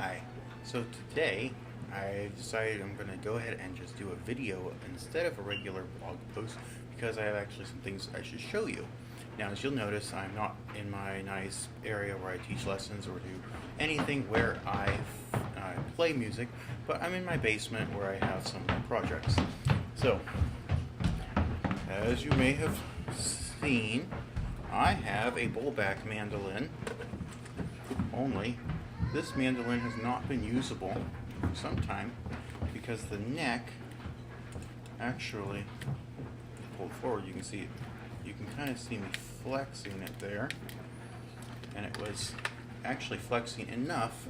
Hi. So today I decided I'm going to go ahead and just do a video instead of a regular blog post because I have actually some things I should show you. Now, as you'll notice, I'm not in my nice area where I teach lessons or do anything where I play music, but I'm in my basement where I have some projects. So, as you may have seen, I have a bowlback mandolin, only this mandolin has not been usable for some time because the neck actually pulled forward. You can see it. You can kind of see me flexing it there, and it was actually flexing enough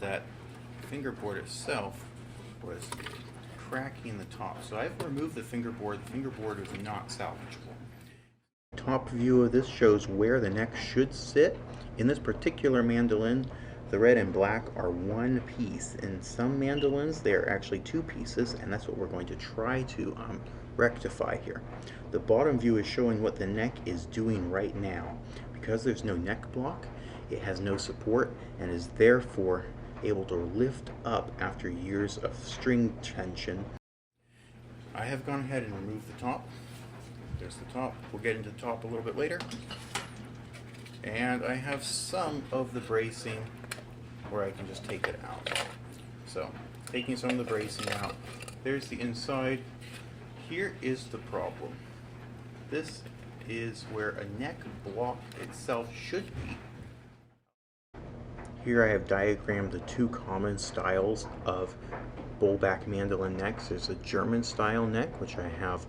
that the fingerboard itself was cracking the top. So I've removed the fingerboard. The fingerboard is not salvageable. Top view of this shows where the neck should sit. In this particular mandolin, the red and black are one piece. In some mandolins, they are actually two pieces, and that's what we're going to try to rectify here. The bottom view is showing what the neck is doing right now. Because there's no neck block, it has no support and is therefore able to lift up after years of string tension. I have gone ahead and removed the top. There's the top. We'll get into the top a little bit later. And I have some of the bracing where I can just take it out. So, taking some of the bracing out. There's the inside. Here is the problem. This is where a neck block itself should be. Here I have diagrammed the two common styles of bowlback mandolin necks. There's a German style neck, which I have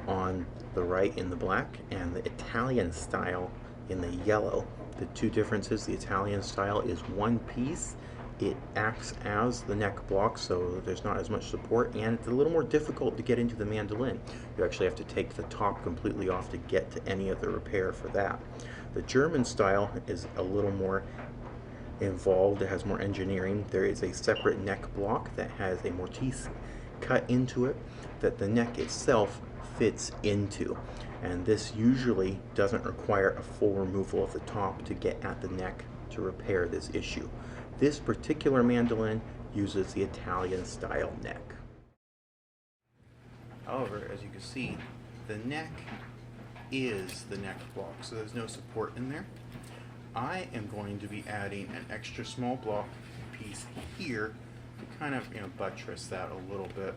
on the right in the black, and the Italian style in the yellow. The two differences: the Italian style is one piece. It acts as the neck block, so there's not as much support, and it's a little more difficult to get into the mandolin. You actually have to take the top completely off to get to any of the repair for that. The German style is a little more involved. It has more engineering. There is a separate neck block that has a mortise cut into it that the neck itself fits into, and this usually doesn't require a full removal of the top to get at the neck to repair this issue. This particular mandolin uses the Italian style neck. However, as you can see, the neck is the neck block, so there's no support in there. I am going to be adding an extra small block piece here to kind of buttress that a little bit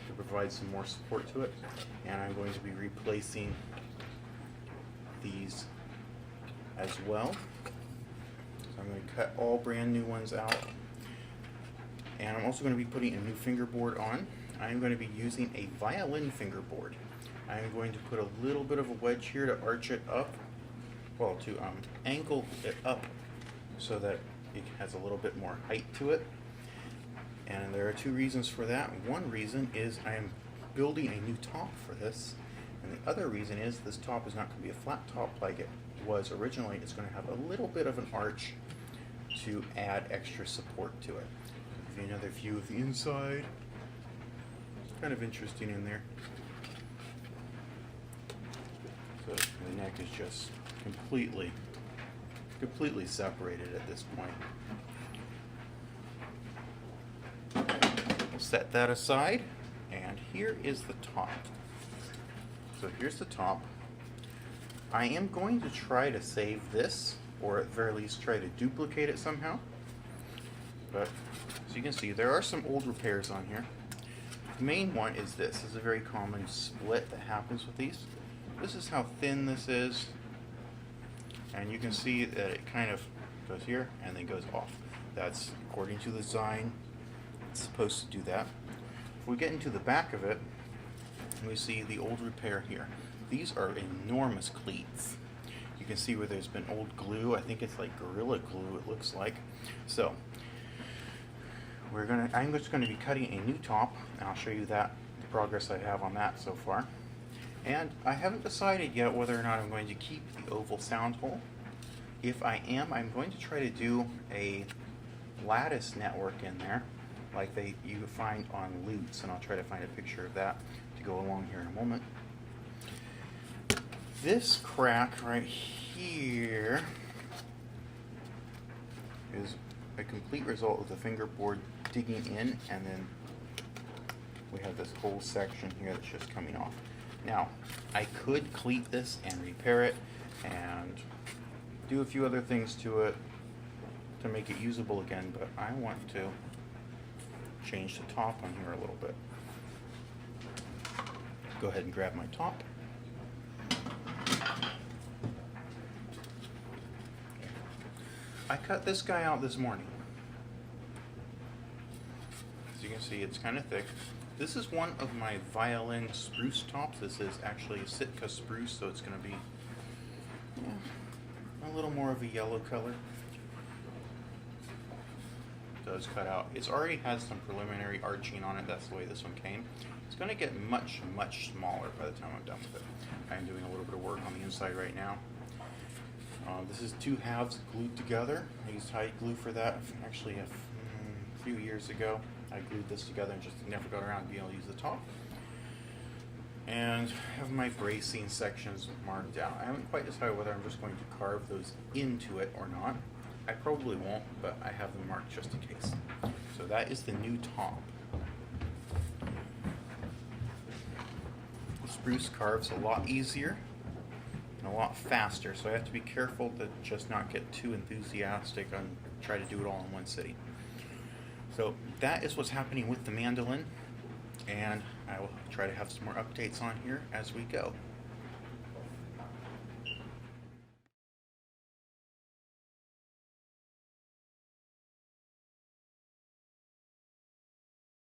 to provide some more support to it, and I'm going to be replacing these as well. So I'm going to cut all brand new ones out, and I'm also going to be putting a new fingerboard on. I'm going to be using a violin fingerboard. I'm going to put a little bit of a wedge here to arch it up, well, to angle it up so that it has a little bit more height to it. And there are two reasons for that. One reason is I am building a new top for this, and the other reason is this top is not going to be a flat top like it was originally. It's going to have a little bit of an arch to add extra support to it. I'll give you another view of the inside. It's kind of interesting in there. So the neck is just completely separated at this point. We'll set that aside, and here is the top. So here's the top. I am going to try to save this, or at the very least try to duplicate it somehow. But as you can see, there are some old repairs on here. The main one is this. This is a very common split that happens with these. This is how thin this is, and you can see that it kind of goes here and then goes off. That's according to the design. It's supposed to do that. If we get into the back of it, we see the old repair here. These are enormous cleats. You can see where there's been old glue. I think it's like Gorilla Glue, it looks like. So I'm just going to be cutting a new top, and I'll show you the progress I have on that so far. And I haven't decided yet whether or not I'm going to keep the oval sound hole. If I am, I'm going to try to do a lattice network in there, like you find on lutes, and I'll try to find a picture of that to go along here in a moment. This crack right here is a complete result of the fingerboard digging in, and then we have this whole section here that's just coming off. Now, I could cleat this and repair it and do a few other things to it to make it usable again, but I want to change the top on here a little bit. Go ahead and grab my top. I cut this guy out this morning. As you can see, it's kind of thick. This is one of my violin spruce tops. This is actually Sitka spruce, so it's going to be a little more of a yellow color. It does cut out. It's already has some preliminary arching on it. That's the way this one came. It's going to get much, much smaller by the time I'm done with it. I'm doing a little bit of work on the inside right now. This is two halves glued together. I used hide glue for that. Actually, a few years ago, I glued this together and just never got around to being able to use the top. And I have my bracing sections marked out. I haven't quite decided whether I'm just going to carve those into it or not. I probably won't, but I have them marked just in case. So that is the new top. The spruce carves a lot easier and a lot faster, so I have to be careful to just not get too enthusiastic and try to do it all in one sitting. So that is what's happening with the mandolin, and I will try to have some more updates on here as we go.